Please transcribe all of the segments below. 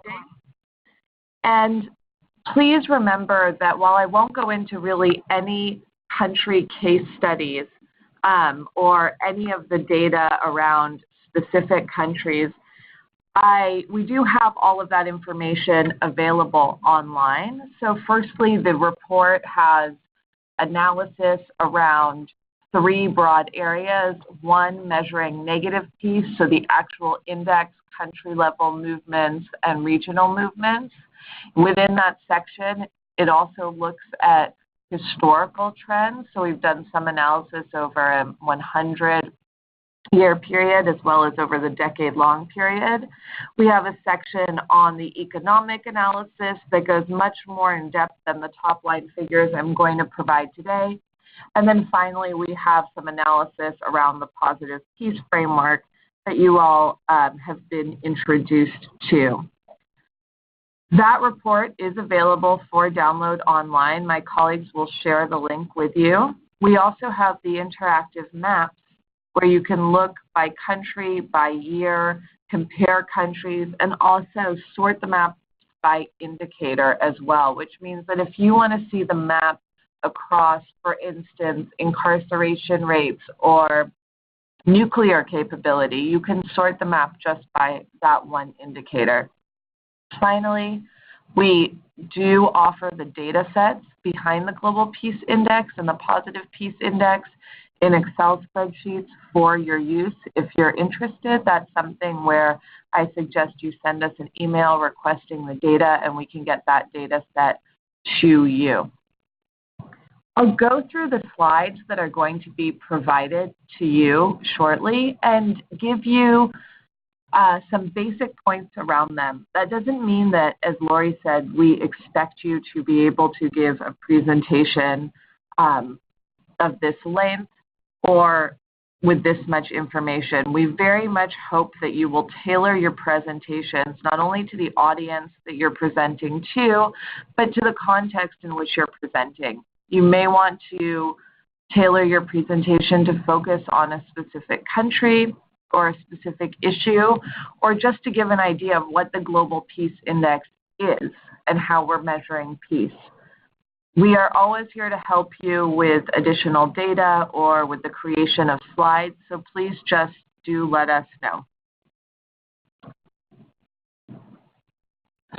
findings. And please remember that while I won't go into really any country case studies or any of the data around specific countries, we do have all of that information available online. So firstly, the report has analysis around 3 broad areas. One, measuring negative peace, so the actual index, country level movements, and regional movements. Within that section, it also looks at historical trends. So we've done some analysis over a 100-year period as well as over the decade-long period. We have a section on the economic analysis that goes much more in depth than the top line figures I'm going to provide today. And then finally, we have some analysis around the positive peace framework that you all have been introduced to. That report is available for download online. My colleagues will share the link with you. We also have the interactive maps where you can look by country, by year, compare countries, and also sort the map by indicator as well, which means that if you want to see the map across, for instance, incarceration rates or nuclear capability, you can sort the map just by that one indicator. Finally, we do offer the data sets behind the Global Peace Index and the Positive Peace Index in Excel spreadsheets for your use. If you're interested, that's something where I suggest you send us an email requesting the data and we can get that data set to you. I'll go through the slides that are going to be provided to you shortly and give you some basic points around them. That doesn't mean that, as Lori said, we expect you to be able to give a presentation of this length or with this much information. We very much hope that you will tailor your presentations not only to the audience that you're presenting to, but to the context in which you're presenting. You may want to tailor your presentation to focus on a specific country or a specific issue, or just to give an idea of what the Global Peace Index is and how we're measuring peace. We are always here to help you with additional data or with the creation of slides, so please just do let us know.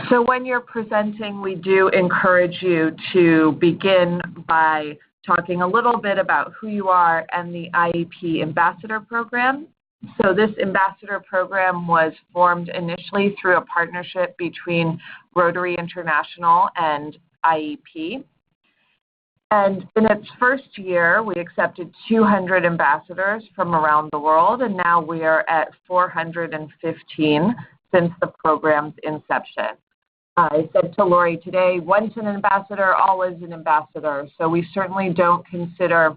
So when you're presenting, we do encourage you to begin by talking a little bit about who you are and the IEP Ambassador Program. So this Ambassador Program was formed initially through a partnership between Rotary International and IEP. And in its first year, we accepted 200 ambassadors from around the world, and now we are at 415 since the program's inception. I said to Lori today, once an ambassador, always an ambassador. So we certainly don't consider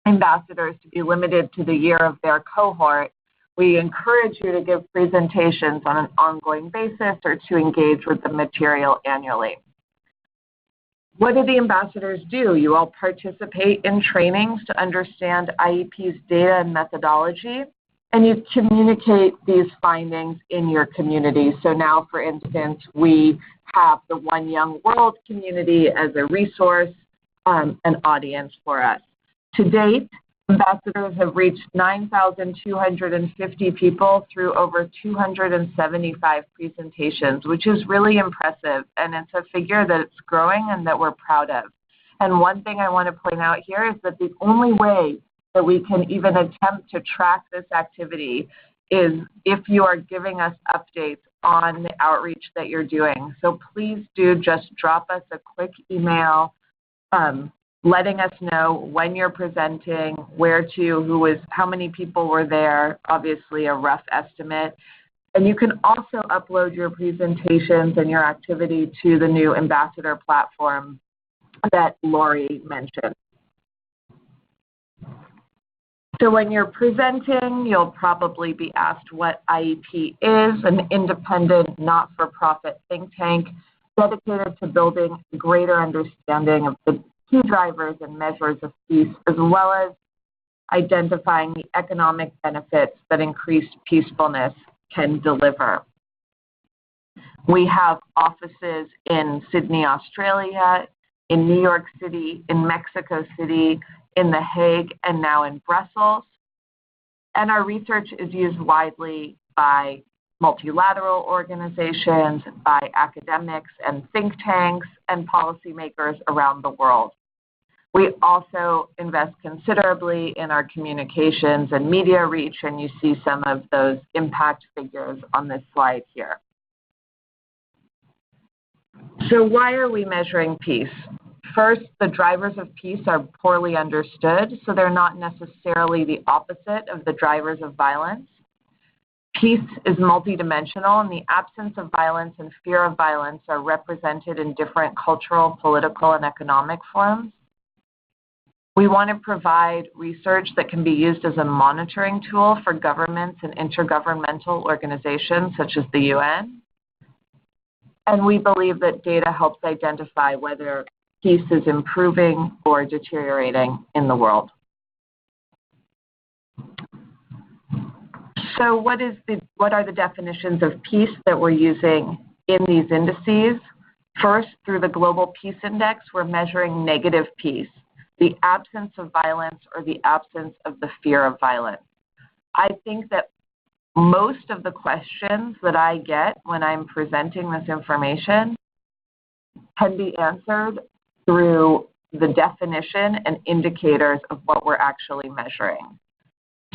ambassadors to be limited to the year of their cohort. We encourage you to give presentations on an ongoing basis or to engage with the material annually. What do the ambassadors do? You all participate in trainings to understand IEP's data and methodology, and you communicate these findings in your community. So now, for instance, we have the One Young World community as a resource, an audience for us. To date, ambassadors have reached 9,250 people through over 275 presentations, which is really impressive, and it's a figure that it's growing and that we're proud of. And one thing I want to point out here is that the only way that we can even attempt to track this activity is if you are giving us updates on the outreach that you're doing. So please do just drop us a quick email letting us know when you're presenting, where to, how many people were there, obviously a rough estimate. And you can also upload your presentations and your activity to the new ambassador platform that Lori mentioned. So when you're presenting, you'll probably be asked what IEP is, an independent, not-for-profit think tank dedicated to building greater understanding of the key drivers and measures of peace, as well as identifying the economic benefits that increased peacefulness can deliver. We have offices in Sydney, Australia, in New York City, in Mexico City, in The Hague, and now in Brussels. And our research is used widely by multilateral organizations, by academics and think tanks, and policymakers around the world. We also invest considerably in our communications and media reach, and you see some of those impact figures on this slide here. So why are we measuring peace? First, the drivers of peace are poorly understood, so they're not necessarily the opposite of the drivers of violence. Peace is multidimensional, and the absence of violence and fear of violence are represented in different cultural, political, and economic forms. We want to provide research that can be used as a monitoring tool for governments and intergovernmental organizations such as the UN. And we believe that data helps identify whether peace is improving or deteriorating in the world. So what are the definitions of peace that we're using in these indices? First, through the Global Peace Index, we're measuring negative peace, the absence of violence or the absence of the fear of violence. I think that most of the questions that I get when I'm presenting this information can be answered through the definition and indicators of what we're actually measuring.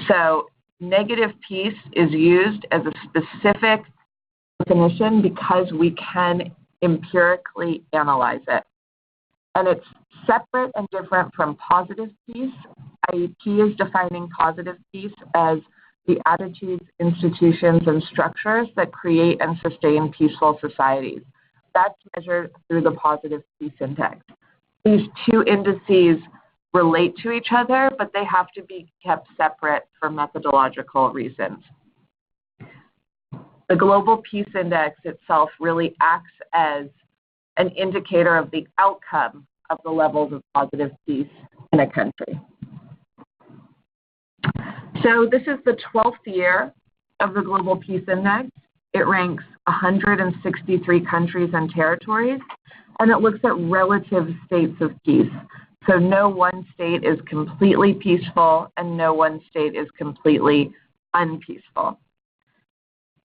So negative peace is used as a specific definition because we can empirically analyze it. And it's separate and different from positive peace. IEP is defining positive peace as the attitudes, institutions, and structures that create and sustain peaceful societies. That's measured through the Positive Peace Index. These two indices relate to each other, but they have to be kept separate for methodological reasons. The Global Peace Index itself really acts as an indicator of the outcome of the levels of positive peace in a country. So this is the 12th year of the Global Peace Index. It ranks 163 countries and territories, and it looks at relative states of peace. So no one state is completely peaceful, and no one state is completely unpeaceful.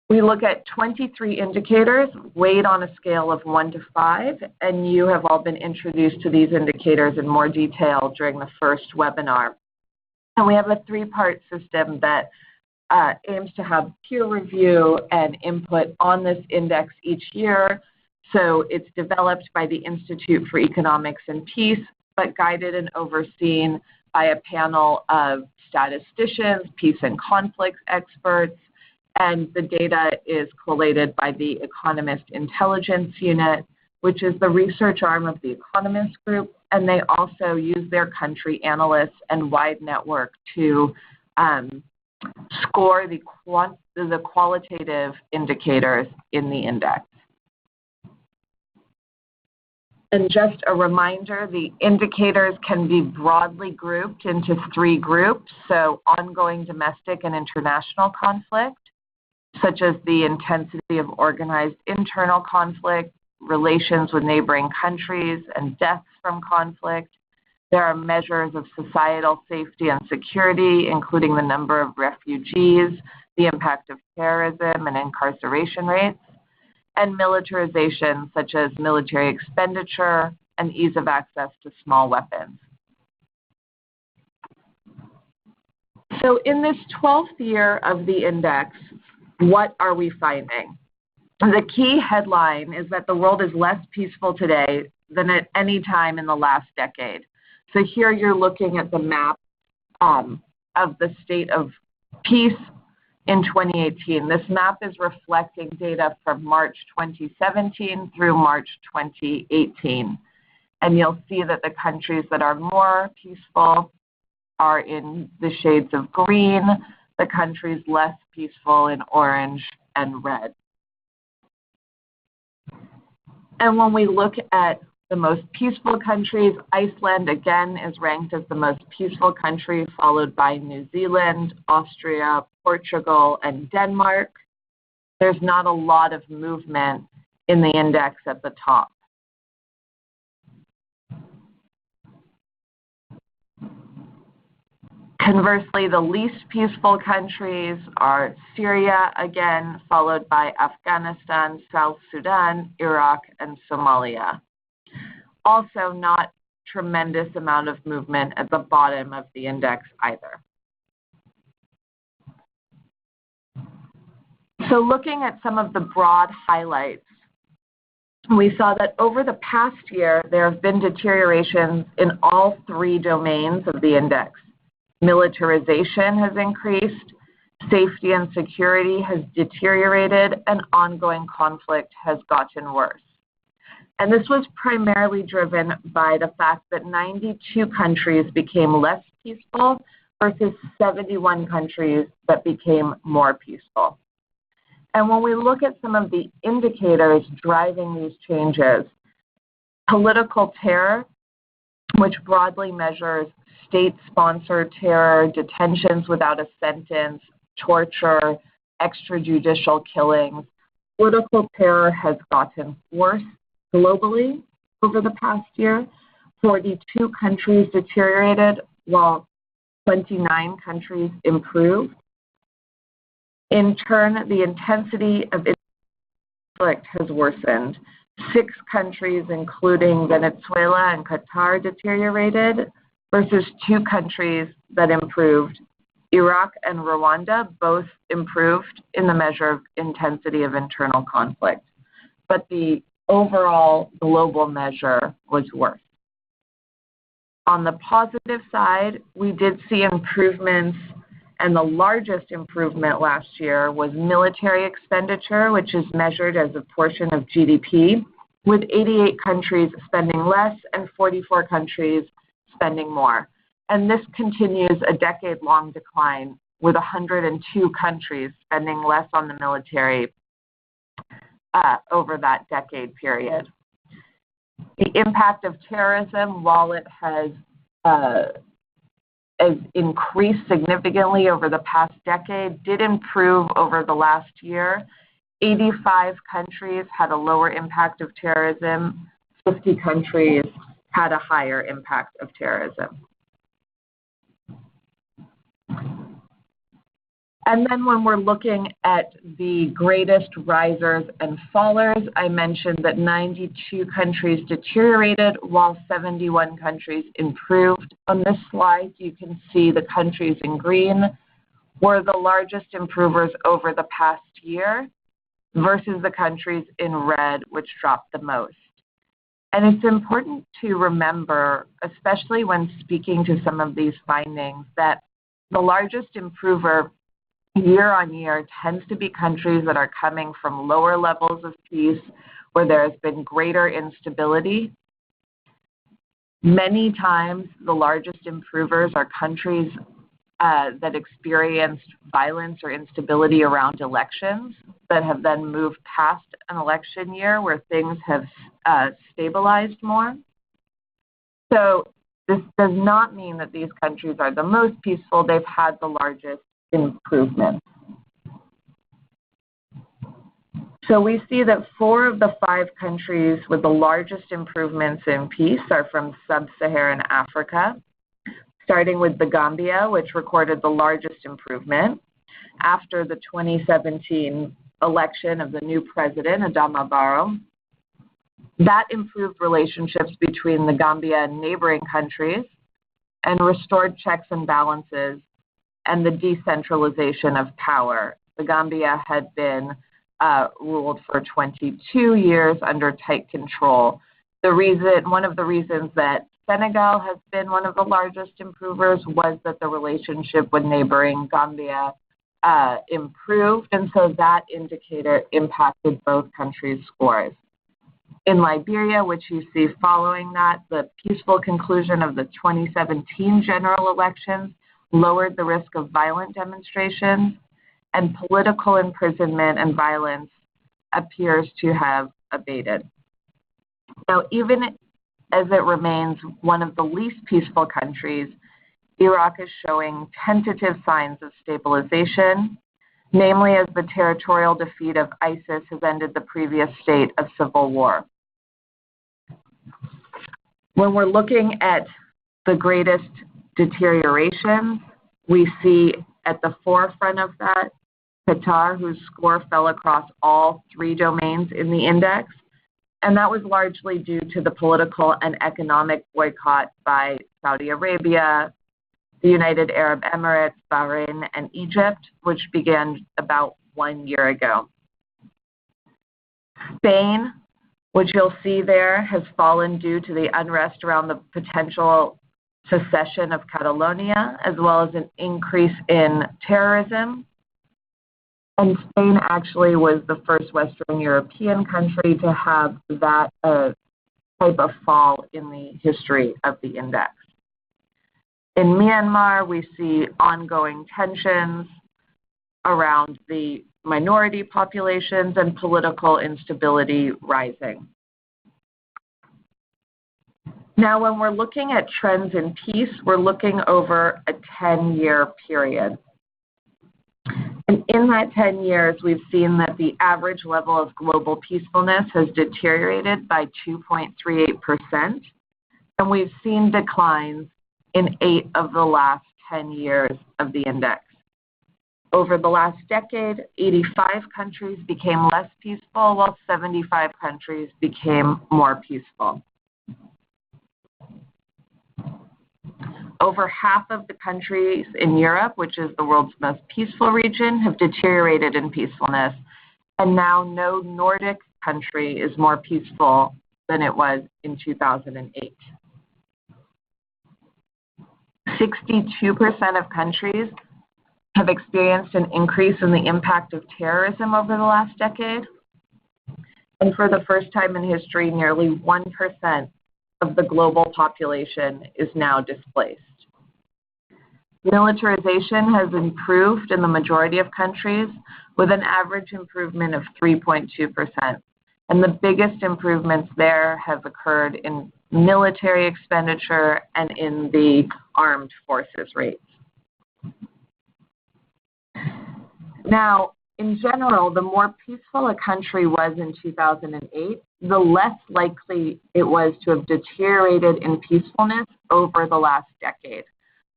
We look at 23 indicators weighed on a scale of 1 to 5, and you have all been introduced to these indicators in more detail during the first webinar. And we have a three-part system that aims to have peer review and input on this index each year. So it's developed by the Institute for Economics and Peace, but guided and overseen by a panel of statisticians, peace and conflict experts, and the data is collated by the Economist Intelligence Unit, which is the research arm of the Economist Group, and they also use their country analysts and wide network to score the qualitative indicators in the index. And just a reminder, the indicators can be broadly grouped into 3 groups, so ongoing domestic and international conflict, such as the intensity of organized internal conflict, relations with neighboring countries, and deaths from conflict. There are measures of societal safety and security, including the number of refugees, the impact of terrorism and incarceration rates, and militarization, such as military expenditure and ease of access to small weapons. So in this 12th year of the index, what are we finding? The key headline is that the world is less peaceful today than at any time in the last decade. So here you're looking at the map of the state of peace in 2018. This map is reflecting data from March 2017 through March 2018. And you'll see that the countries that are more peaceful are in the shades of green, the countries less peaceful in orange and red. And when we look at the most peaceful countries, Iceland again is ranked as the most peaceful country, followed by New Zealand, Austria, Portugal, and Denmark. There's not a lot of movement in the index at the top. Conversely, the least peaceful countries are Syria, again, followed by Afghanistan, South Sudan, Iraq, and Somalia. Also, not tremendous amount of movement at the bottom of the index either. So looking at some of the broad highlights, we saw that over the past year, there have been deteriorations in all three domains of the index. Militarization has increased, safety and security has deteriorated, and ongoing conflict has gotten worse. And this was primarily driven by the fact that 92 countries became less peaceful versus 71 countries that became more peaceful. And when we look at some of the indicators driving these changes, political terror, which broadly measures state-sponsored terror, detentions without a sentence, torture, extrajudicial killings, political terror has gotten worse globally over the past year. 42 countries deteriorated while 29 countries improved. In turn, the intensity of conflict has worsened. 6 countries, including Venezuela and Qatar, deteriorated versus 2 countries that improved. Iraq and Rwanda both improved in the measure of intensity of internal conflict, but the overall global measure was worse. On the positive side, we did see improvements, and the largest improvement last year was military expenditure, which is measured as a portion of GDP, with 88 countries spending less and 44 countries spending more. And this continues a decade-long decline, with 102 countries spending less on the military over that decade period. The impact of terrorism, while it has increased significantly over the past decade, did improve over the last year. 85 countries had a lower impact of terrorism. 50 countries had a higher impact of terrorism. And then when we're looking at the greatest risers and fallers, I mentioned that 92 countries deteriorated while 71 countries improved. On this slide, you can see the countries in green were the largest improvers over the past year versus the countries in red, which dropped the most. And it's important to remember, especially when speaking to some of these findings, that the largest improver year on year tends to be countries that are coming from lower levels of peace, where there has been greater instability. Many times, the largest improvers are countries that experienced violence or instability around elections that have then moved past an election year where things have stabilized more. So this does not mean that these countries are the most peaceful. They've had the largest improvements. So we see that 4 of the 5 countries with the largest improvements in peace are from sub-Saharan Africa, starting with the Gambia, which recorded the largest improvement after the 2017 election of the new president, Adama Barrow. That improved relationships between the Gambia and neighboring countries and restored checks and balances and the decentralization of power. The Gambia had been ruled for 22 years under tight control. One of the reasons that Senegal has been one of the largest improvers was that the relationship with neighboring Gambia improved, and so that indicator impacted both countries' scores. In Liberia, which you see following that, the peaceful conclusion of the 2017 general elections lowered the risk of violent demonstrations, and political imprisonment and violence appears to have abated. Now, even as it remains one of the least peaceful countries, Iraq is showing tentative signs of stabilization. namely as the territorial defeat of ISIS has ended the previous state of civil war. When we're looking at the greatest deterioration, we see at the forefront of that Qatar, whose score fell across all 3 domains in the index, and that was largely due to the political and economic boycott by Saudi Arabia, the United Arab Emirates, Bahrain, and Egypt, which began about 1 year ago. Spain, which you'll see there, has fallen due to the unrest around the potential secession of Catalonia, as well as an increase in terrorism. And Spain actually was the first Western European country to have that type of fall in the history of the index. In Myanmar, we see ongoing tensions around the minority populations and political instability rising. Now, when we're looking at trends in peace, we're looking over a 10-year period. And in that 10 years, we've seen that the average level of global peacefulness has deteriorated by 2.38%, and we've seen declines in 8 of the last 10 years of the index. Over the last decade, 85 countries became less peaceful, while 75 countries became more peaceful. Over half of the countries in Europe, which is the world's most peaceful region, have deteriorated in peacefulness, and now no Nordic country is more peaceful than it was in 2008. 62% of countries have experienced an increase in the impact of terrorism over the last decade, and for the first time in history, nearly 1% of the global population is now displaced. Militarization has improved in the majority of countries, with an average improvement of 3.2%. And the biggest improvements there have occurred in military expenditure and in the armed forces rates. Now, in general, the more peaceful a country was in 2008, the less likely it was to have deteriorated in peacefulness over the last decade.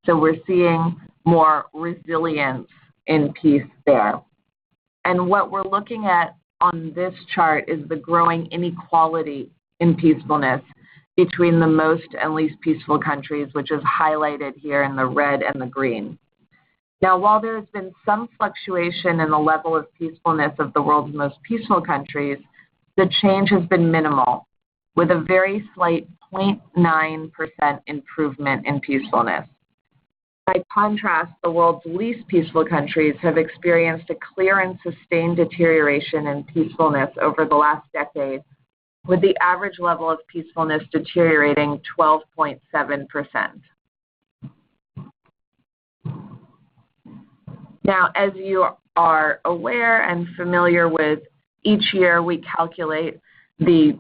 So we're seeing more resilience in peace there. And what we're looking at on this chart is the growing inequality in peacefulness between the most and least peaceful countries, which is highlighted here in the red and the green. Now, while there has been some fluctuation in the level of peacefulness of the world's most peaceful countries, the change has been minimal, with a very slight 0.9% improvement in peacefulness. By contrast, the world's least peaceful countries have experienced a clear and sustained deterioration in peacefulness over the last decade, with the average level of peacefulness deteriorating 12.7%. Now, as you are aware and familiar with, each year we calculate the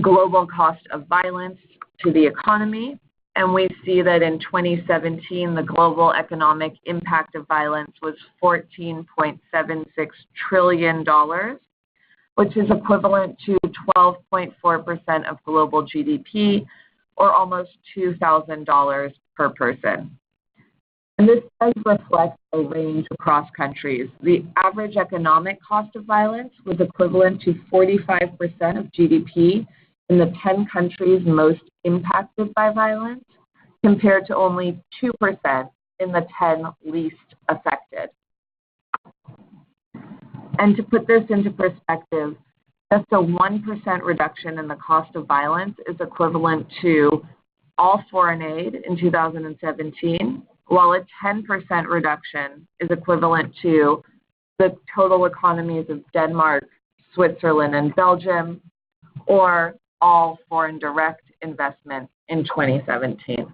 global cost of violence to the economy, and we see that in 2017, the global economic impact of violence was $14.76 trillion, which is equivalent to 12.4% of global GDP, or almost $2,000 per person. And this does reflect a range across countries. The average economic cost of violence was equivalent to 45% of GDP in the 10 countries most impacted by violence, compared to only 2% in the 10 least affected. And to put this into perspective, just a 1% reduction in the cost of violence is equivalent to all foreign aid in 2017, while a 10% reduction is equivalent to the total economies of Denmark, Switzerland, and Belgium, or all foreign direct investment in 2017.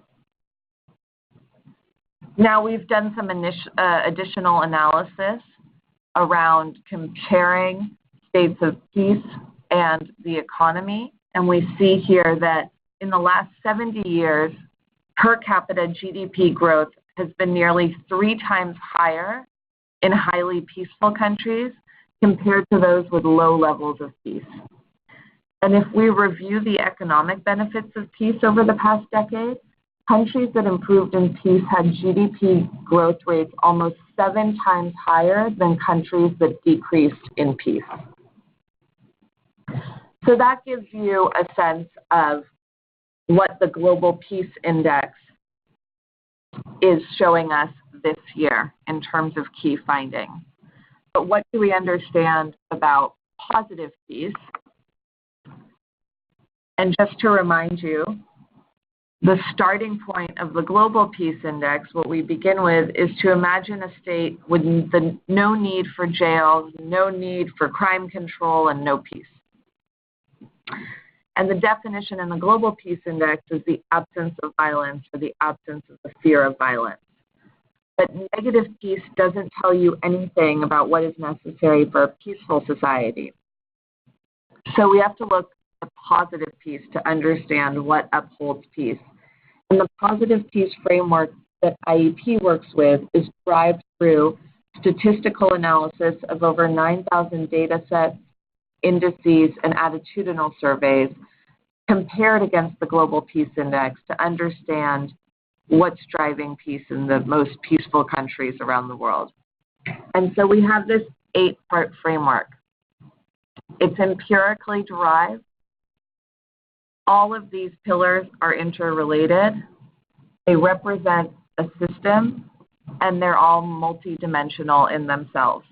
Now, we've done some additional analysis around comparing states of peace and the economy, and we see here that in the last 70 years, per capita GDP growth has been nearly 3 times higher in highly peaceful countries compared to those with low levels of peace. And if we review the economic benefits of peace over the past decade, countries that improved in peace had GDP growth rates almost 7 times higher than countries that decreased in peace. So that gives you a sense of what the Global Peace Index is showing us this year in terms of key findings. But what do we understand about positive peace? And just to remind you, the starting point of the Global Peace Index, what we begin with, is to imagine a state with no need for jails, no need for crime control, and no peace. And the definition in the Global Peace Index is the absence of violence or the absence of the fear of violence. But negative peace doesn't tell you anything about what is necessary for a peaceful society. So we have to look at positive peace to understand what upholds peace. And the positive peace framework that IEP works with is derived through statistical analysis of over 9,000 data sets, indices, and attitudinal surveys compared against the Global Peace Index to understand what's driving peace in the most peaceful countries around the world. And so we have this 8-part framework. It's empirically derived. All of these pillars are interrelated. They represent a system, and they're all multidimensional in themselves.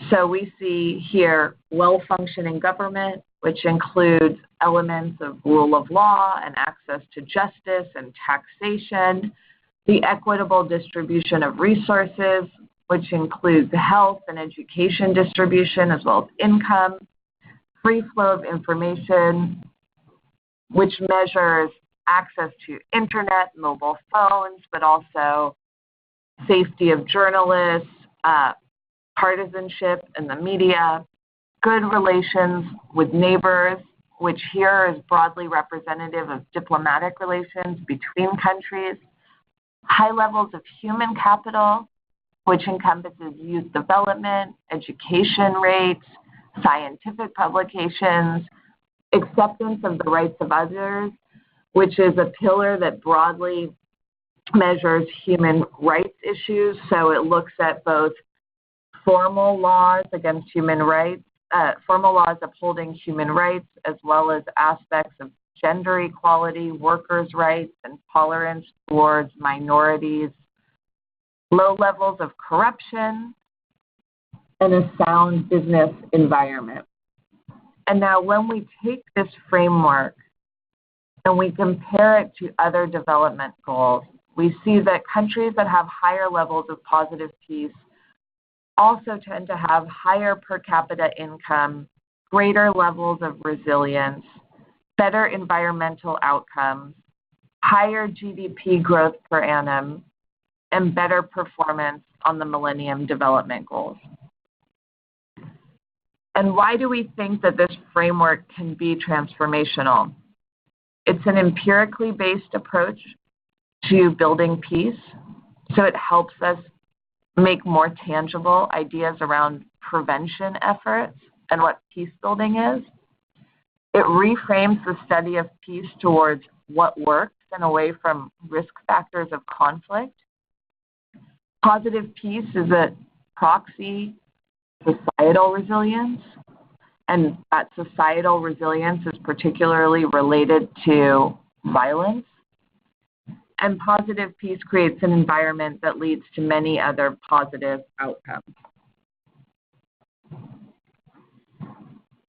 So we see here well-functioning government, which includes elements of rule of law and access to justice and taxation, the equitable distribution of resources, which includes health and education distribution as well as income, free flow of information, which measures access to internet, mobile phones, but also safety of journalists, partisanship in the media, good relations with neighbors, which here is broadly representative of diplomatic relations between countries, high levels of human capital, which encompasses youth development, education rates, scientific publications, acceptance of the rights of others, which is a pillar that broadly measures human rights issues. So it looks at both formal laws against human rights, formal laws upholding human rights, as well as aspects of gender equality, workers' rights, and tolerance towards minorities, low levels of corruption, and a sound business environment. And now when we take this framework and we compare it to other development goals, we see that countries that have higher levels of positive peace also tend to have higher per capita income, greater levels of resilience, better environmental outcomes, higher GDP growth per annum, and better performance on the Millennium Development Goals. And why do we think that this framework can be transformational? It's an empirically based approach to building peace, so it helps us make more tangible ideas around prevention efforts and what peace building is. It reframes the study of peace towards what works and away from risk factors of conflict. Positive peace is a proxy societal resilience, and that societal resilience is particularly related to violence. And positive peace creates an environment that leads to many other positive outcomes.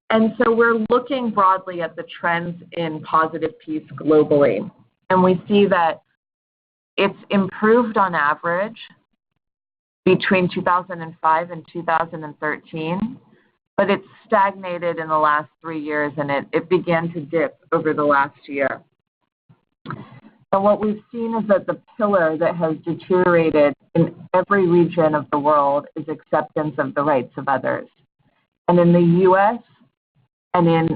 And so we're looking broadly at the trends in positive peace globally. And we see that it's improved on average between 2005 and 2013, but it's stagnated in the last 3 years, and it began to dip over the last year. And what we've seen is that the pillar that has deteriorated in every region of the world is acceptance of the rights of others. And in the US and in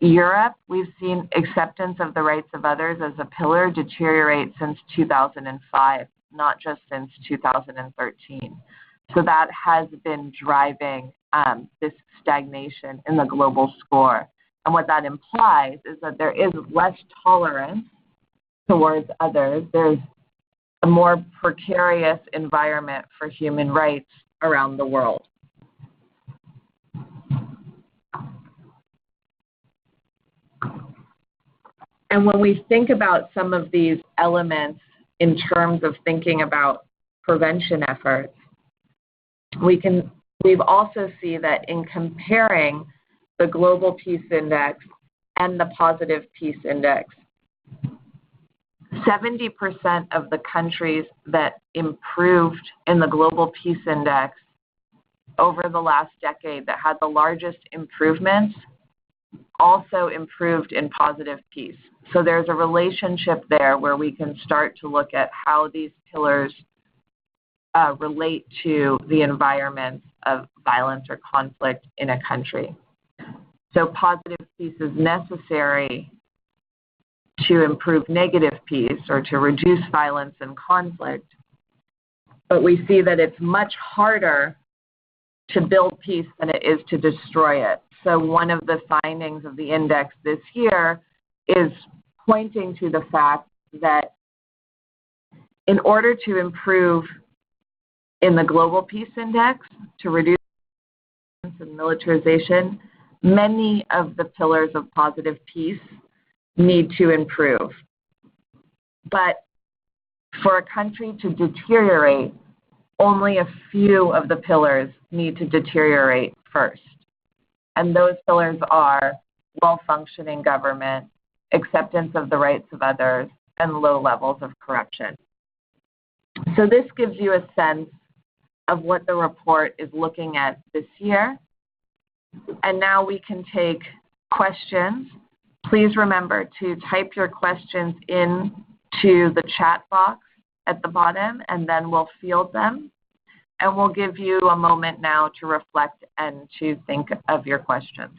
Europe, we've seen acceptance of the rights of others as a pillar deteriorate since 2005, not just since 2013. So that has been driving this stagnation in the global score. And what that implies is that there is less tolerance towards others. There's a more precarious environment for human rights around the world. And when we think about some of these elements in terms of thinking about prevention efforts, we've also see that in comparing the Global Peace Index and the Positive Peace Index, 70% of the countries that improved in the Global Peace Index over the last decade that had the largest improvements also improved in positive peace. So there's a relationship there where we can start to look at how these pillars relate to the environment of violence or conflict in a country. So positive peace is necessary to improve negative peace or to reduce violence and conflict, but we see that it's much harder to build peace than it is to destroy it. So one of the findings of the index this year is pointing to the fact that in order to improve in the Global Peace Index, to reduce violence and militarization, many of the pillars of positive peace need to improve. But for a country to deteriorate, only a few of the pillars need to deteriorate first. And those pillars are well-functioning government, acceptance of the rights of others, and low levels of corruption. So this gives you a sense of what the report is looking at this year. And now we can take questions. Please remember to type your questions into the chat box at the bottom, and then we'll field them. And we'll give you a moment now to reflect and to think of your questions.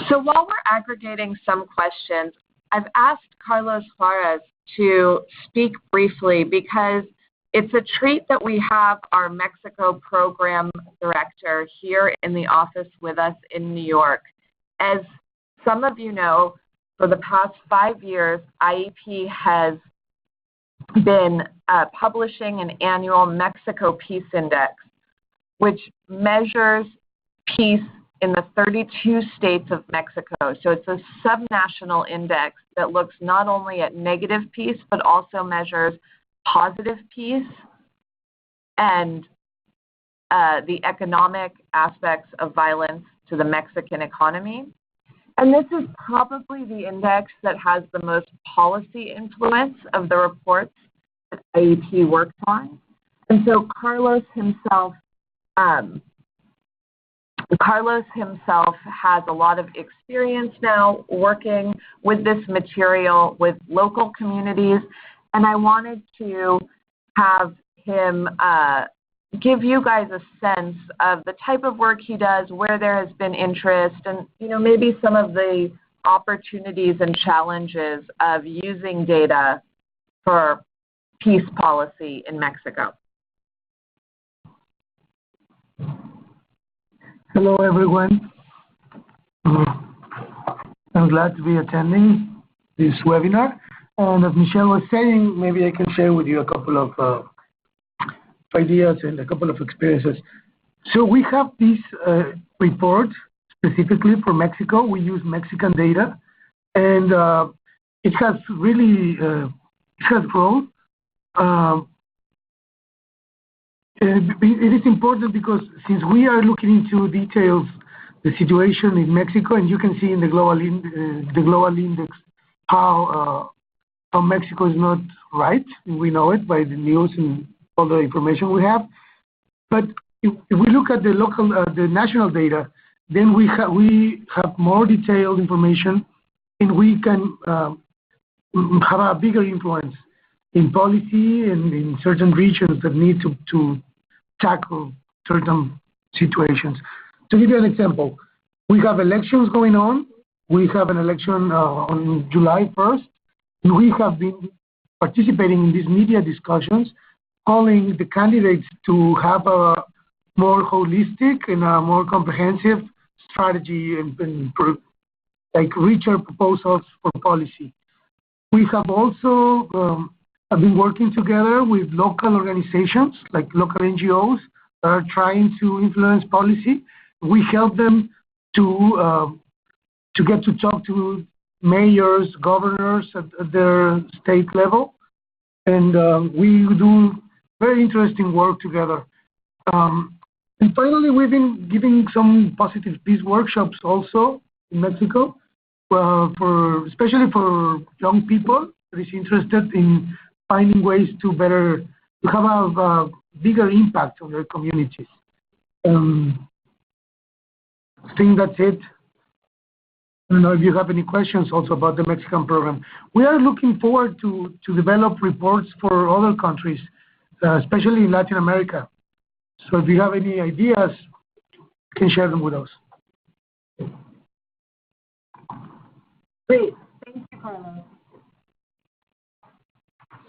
So while we're aggregating some questions, I've asked Carlos Juarez to speak briefly because it's a treat that we have our Mexico program director here in the office with us in New York. As some of you know, for the past 5 years, IEP has been publishing an annual Mexico Peace Index, which measures peace in the 32 states of Mexico. So it's a subnational index that looks not only at negative peace, but also measures positive peace and the economic aspects of violence to the Mexican economy. And this is probably the index that has the most policy influence of the reports that IEP works on. And so Carlos himself has a lot of experience now working with this material with local communities, and I wanted to have him give you guys a sense of the type of work he does, where there has been interest, and maybe some of the opportunities and challenges of using data for peace policy in Mexico. Hello, everyone. I'm glad to be attending this webinar. And as Michelle was saying, maybe I can share with you a couple of ideas and a couple of experiences. So we have this report specifically for Mexico. We use Mexican data, and it has really it has grown. It is important because since we are looking into details the situation in Mexico, and you can see in the global index how Mexico is not right. We know it by the news and all the information we have. But if we look at the local, the national data, then we have more detailed information, and we can have a bigger influence in policy and in certain regions that need to tackle certain situations. To give you an example, we have elections going on. We have an election on July 1st. And we have been participating in these media discussions, calling the candidates to have a more holistic and a more comprehensive strategy and like richer proposals for policy. We have also been working together with local organizations, like local NGOs, that are trying to influence policy. We help them to get to talk to mayors, governors at their state level, and we do very interesting work together. And finally, we've been giving some positive peace workshops also in Mexico, especially for young people that is interested in finding ways to have a bigger impact on their communities. I think that's it. I don't know if you have any questions also about the Mexican program. We are looking forward to develop reports for other countries, especially in Latin America. So if you have any ideas, you can share them with us. Great. Thank you, Carlos.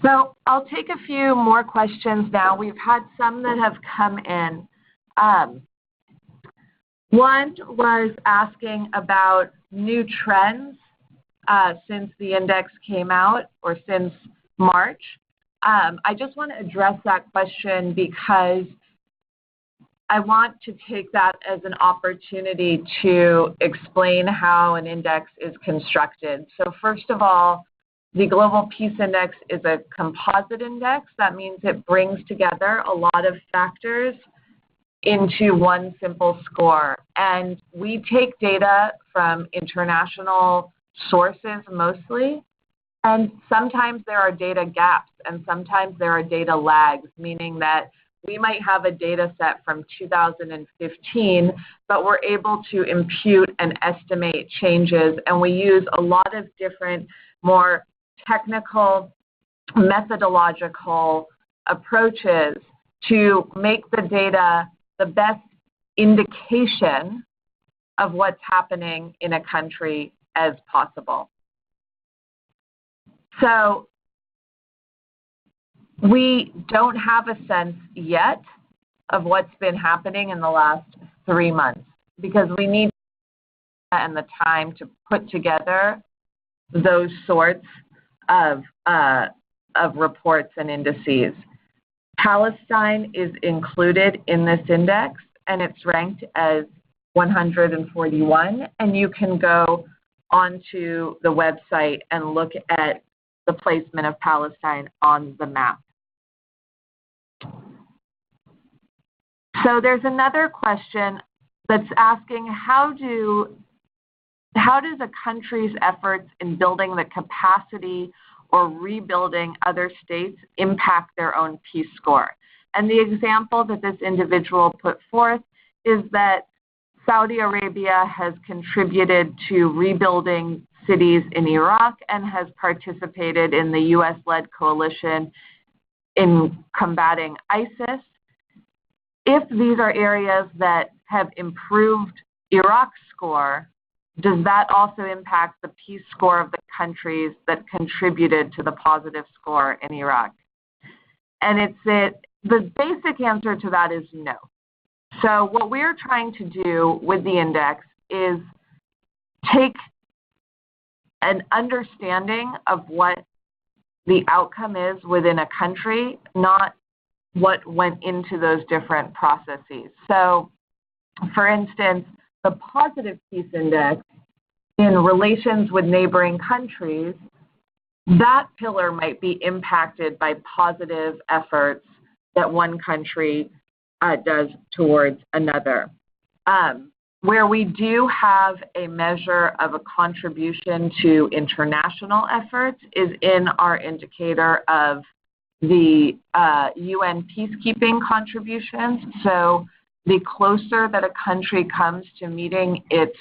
So I'll take a few more questions now. We've had some that have come in. One was asking about new trends since the index came out or since March. I just want to address that question because I want to take that as an opportunity to explain how an index is constructed. So first of all, the Global Peace Index is a composite index. That means it brings together a lot of factors into one simple score. And we take data from international sources mostly, and sometimes there are data gaps and sometimes there are data lags, meaning that we might have a data set from 2015, but we're able to impute and estimate changes, and we use a lot of different, more technical, methodological approaches to make the data the best indication of what's happening in a country as possible. So we don't have a sense yet of what's been happening in the last 3 months because we need and the time to put together those sorts of reports and indices. Palestine is included in this index, and it's ranked as 141, and you can go onto the website and look at the placement of Palestine on the map. So there's another question that's asking how does a country's efforts in building the capacity or rebuilding other states impact their own peace score? And the example that this individual put forth is that Saudi Arabia has contributed to rebuilding cities in Iraq and has participated in the U.S.-led coalition in combating ISIS. If these are areas that have improved Iraq's score, does that also impact the peace score of the countries that contributed to the positive score in Iraq? And the basic answer to that is no. So what we're trying to do with the index is take an understanding of what the outcome is within a country, not what went into those different processes. So, for instance, the positive peace index in relations with neighboring countries, that pillar might be impacted by positive efforts that one country does towards another. Where we do have a measure of a contribution to international efforts is in our indicator of the UN peacekeeping contributions. So the closer that a country comes to meeting its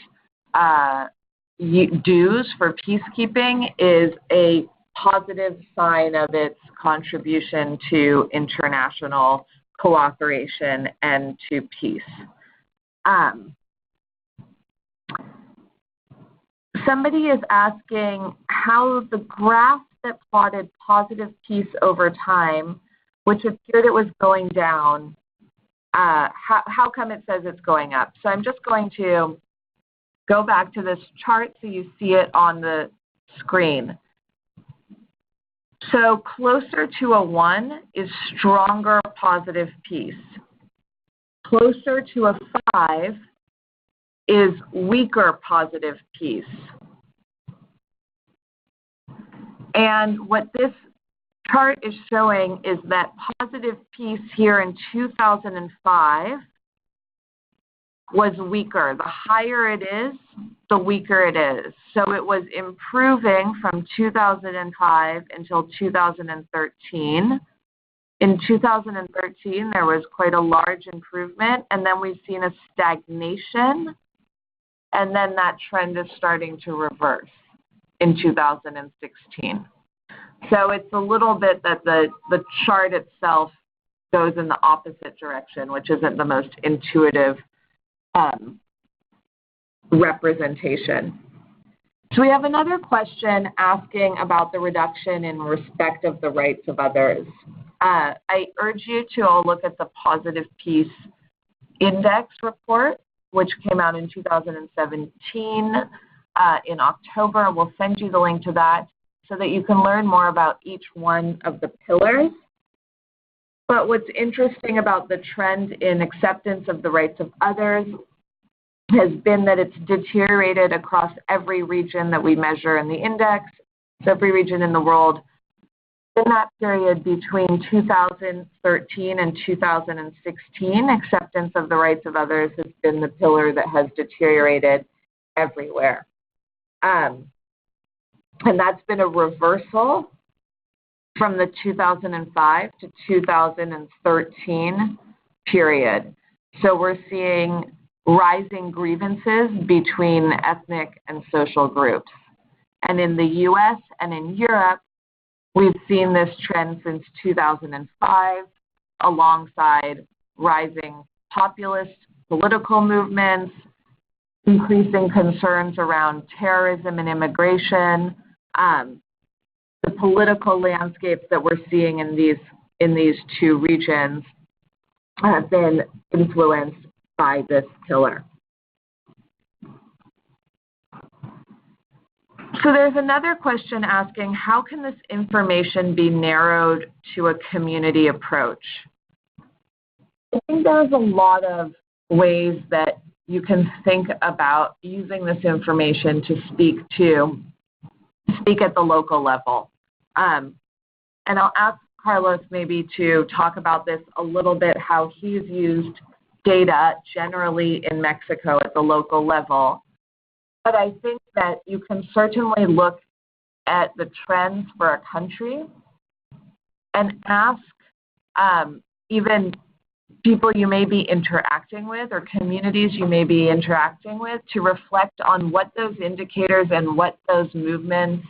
dues for peacekeeping is a positive sign of its contribution to international cooperation and to peace. Somebody is asking how the graph that plotted positive peace over time, which appeared it was going down, how come it says it's going up? So I'm just going to go back to this chart so you see it on the screen. So closer to a 1 is stronger positive peace. Closer to a 5 is weaker positive peace. And what this chart is showing is that positive peace here in 2005 was weaker. The higher it is, the weaker it is. So it was improving from 2005 until 2013. In 2013, there was quite a large improvement, and then we've seen a stagnation, and then that trend is starting to reverse in 2016. So it's a little bit that the chart itself goes in the opposite direction, which isn't the most intuitive representation. So we have another question asking about the reduction in respect of the rights of others. I urge you to all look at the Positive Peace Index report, which came out in 2017 in October. We'll send you the link to that so that you can learn more about each one of the pillars. But what's interesting about the trend in acceptance of the rights of others has been that it's deteriorated across every region that we measure in the index, so every region in the world. In that period between 2013 and 2016, acceptance of the rights of others has been the pillar that has deteriorated everywhere. And that's been a reversal from the 2005 to 2013 period. So we're seeing rising grievances between ethnic and social groups. And in the US and in Europe, we've seen this trend since 2005, alongside rising populist political movements, increasing concerns around terrorism and immigration. The political landscapes that we're seeing in these two regions have been influenced by this pillar. So there's another question asking, how can this information be narrowed to a community approach? I think there's a lot of ways that you can think about using this information to speak at the local level. And I'll ask Carlos maybe to talk about this a little bit, how he's used data generally in Mexico at the local level. But I think that you can certainly look at the trends for a country and ask even people you may be interacting with or communities you may be interacting with to reflect on what those indicators and what those movements,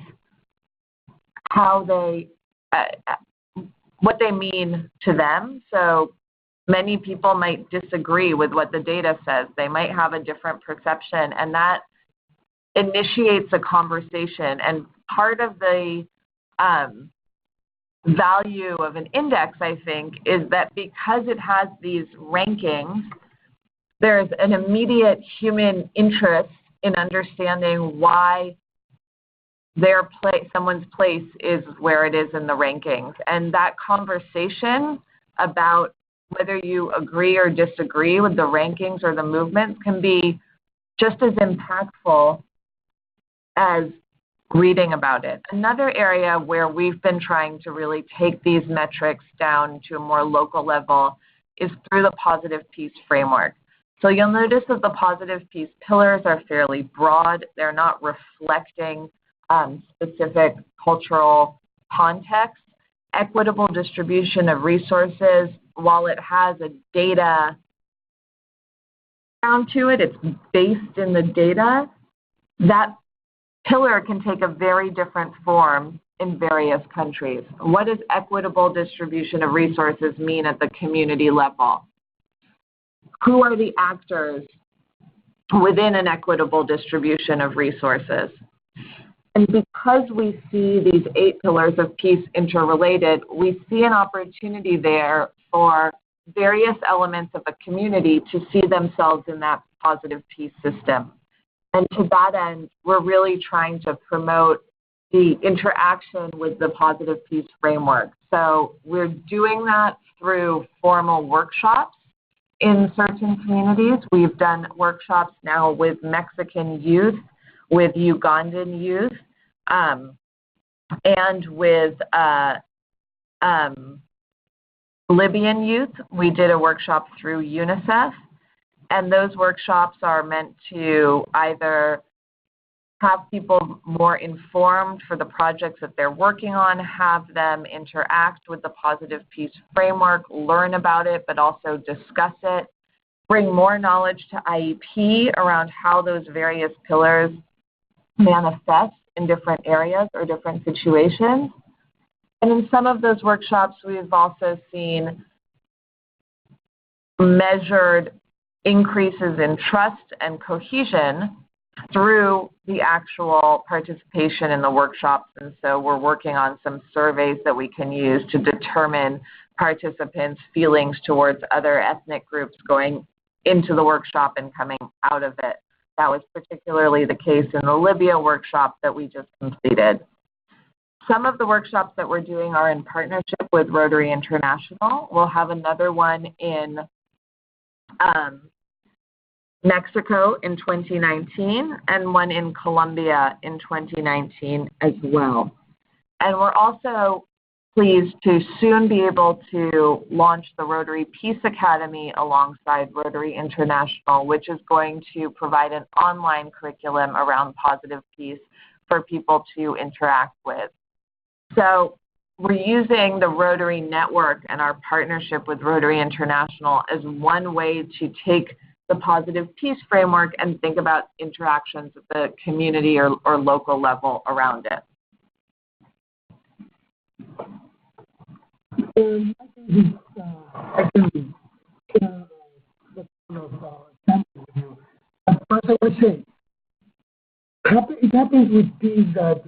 how they, what they mean to them. So many people might disagree with what the data says. They might have a different perception, and that initiates a conversation. And part of the value of an index, I think, is that because it has these rankings, there's an immediate human interest in understanding why someone's place is where it is in the rankings. And that conversation about whether you agree or disagree with the rankings or the movements can be just as impactful as reading about it. Another area where we've been trying to really take these metrics down to a more local level is through the positive peace framework. So you'll notice that the positive peace pillars are fairly broad. They're not reflecting specific cultural context. Equitable distribution of resources, while it has a data down to it, it's based in the data, that pillar can take a very different form in various countries. What does equitable distribution of resources mean at the community level? Who are the actors within an equitable distribution of resources? And because we see these 8 pillars of peace interrelated, we see an opportunity there for various elements of a community to see themselves in that positive peace system. And to that end, we're really trying to promote the interaction with the positive peace framework. So we're doing that through formal workshops in certain communities. We've done workshops now with Mexican youth, with Ugandan youth, and with Libyan youth. We did a workshop through UNICEF, and those workshops are meant to either have people more informed for the projects that they're working on, have them interact with the positive peace framework, learn about it, but also discuss it, bring more knowledge to IEP around how those various pillars manifest in different areas or different situations. And in some of those workshops, we've also seen measured increases in trust and cohesion through the actual participation in the workshops. And so we're working on some surveys that we can use to determine participants' feelings towards other ethnic groups going into the workshop and coming out of it. That was particularly the case in the Libya workshop that we just completed. Some of the workshops that we're doing are in partnership with Rotary International. We'll have another one in Mexico in 2019 and one in Colombia in 2019 as well. And we're also pleased to soon be able to launch the Rotary Peace Academy alongside Rotary International, which is going to provide an online curriculum around positive peace for people to interact with. So we're using the Rotary Network and our partnership with Rotary International as one way to take the positive peace framework and think about interactions at the community or local level around it. I can share the kind of example with you. But first I would say, it happens with peace that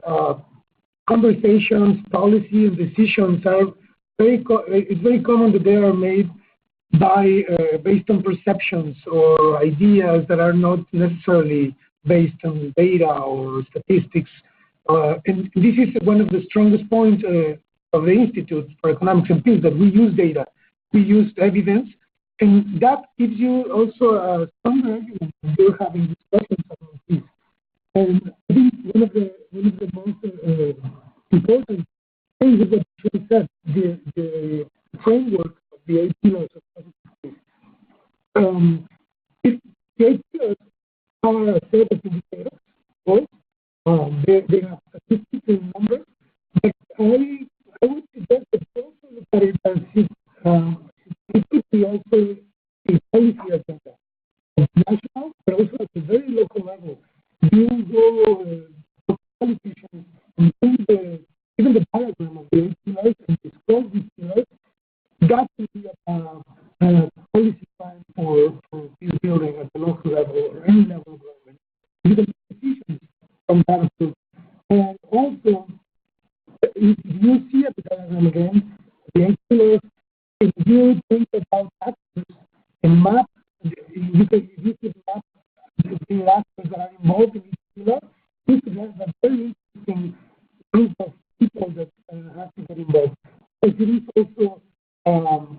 conversations, policy, and decisions are it's very common that they are made by based on perceptions or ideas that are not necessarily based on data or statistics. And this is one of the strongest points of the Institute for Economics and Peace, that we use data, we use evidence, and that gives you also a stronger argument when you're having discussions about peace. And I think one of the most important things is what you said, the framework of the 8 pillars of positive peace. If the 8 pillars are a set of indicators, right? They have statistical numbers, but I would suggest that you also look at it as it could be also a policy agenda, national, but also at a very local level. You go to politicians and see even the diagram of the 8 pillars and discuss these pillars. That could be a policy plan for peace building at the local level or any level of government. You can make decisions from that approach. And also, if you see at the diagram again, the 8 pillars, if you think about actors and map, you could map the actors that are involved in each pillar, you could have a very interesting group of people that have to get involved. But it is also,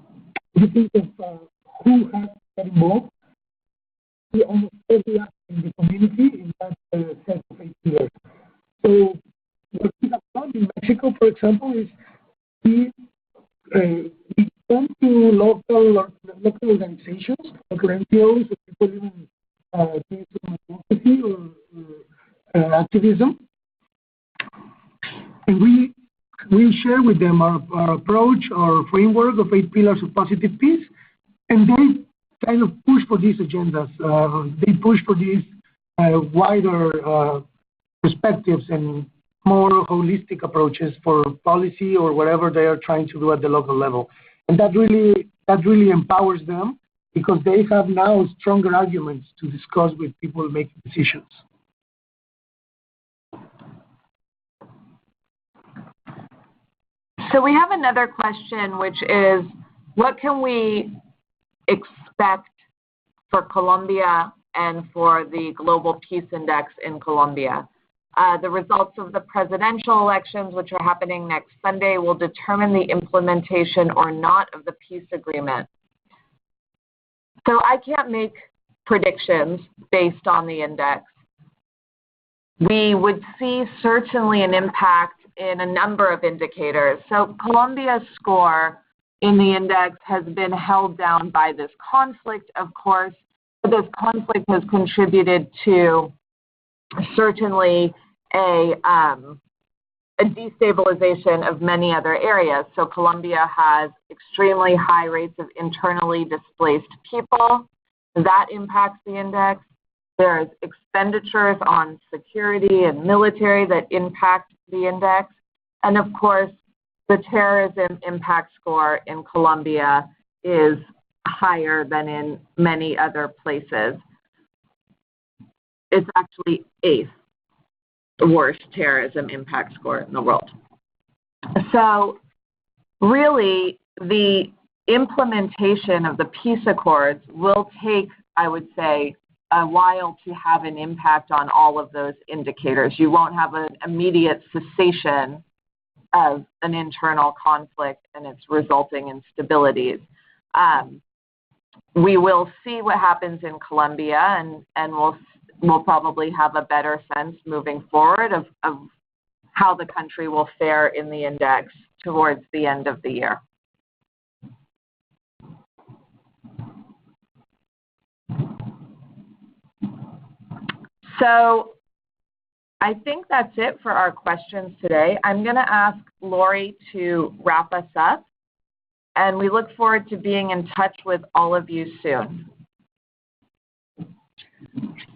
you think of who has to get involved, almost every aspect in the community in that set of 8 pillars. So what we have done in Mexico, for example, is we come to local organizations, local NGOs, or people even doing some advocacy or activism, and we share with them our approach, our framework of 8 pillars of positive peace, and they kind of push for these agendas. They push for these wider perspectives and more holistic approaches for policy or whatever they are trying to do at the local level. And that really empowers them because they have now stronger arguments to discuss with people making decisions. So we have another question, which is, what can we expect for Colombia and for the Global Peace Index in Colombia? The results of the presidential elections, which are happening next Sunday, will determine the implementation or not of the peace agreement. So I can't make predictions based on the index. We would see certainly an impact in a number of indicators. So Colombia's score in the index has been held down by this conflict, of course, but this conflict has contributed to certainly a destabilization of many other areas. So Colombia has extremely high rates of internally displaced people. That impacts the index. There's expenditures on security and military that impact the index. And of course, the terrorism impact score in Colombia is higher than in many other places. It's actually 8th worst terrorism impact score in the world. So really, the implementation of the peace accords will take, I would say, a while to have an impact on all of those indicators. You won't have an immediate cessation of an internal conflict and its resulting instabilities. We will see what happens in Colombia, and we'll probably have a better sense moving forward of how the country will fare in the index towards the end of the year. So I think that's it for our questions today. I'm going to ask Lori to wrap us up, and we look forward to being in touch with all of you soon.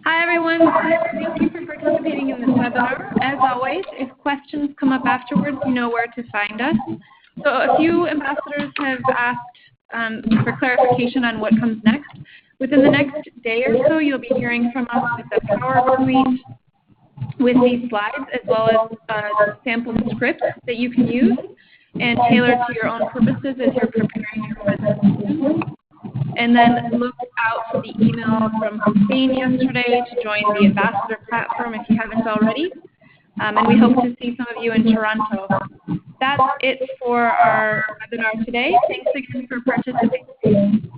Hi, everyone. Thank you for participating in this webinar. As always, if questions come up afterwards, you know where to find us. So a few ambassadors have asked for clarification on what comes next. Within the next day or so, you'll be hearing from us with a PowerPoint with these slides, as well as a sample script that you can use and tailor to your own purposes as you're preparing your presentation. And then look out for the email from Hussein yesterday to join the Ambassador platform if you haven't already. And we hope to see some of you in Toronto. That's it for our webinar today. Thanks again for participating.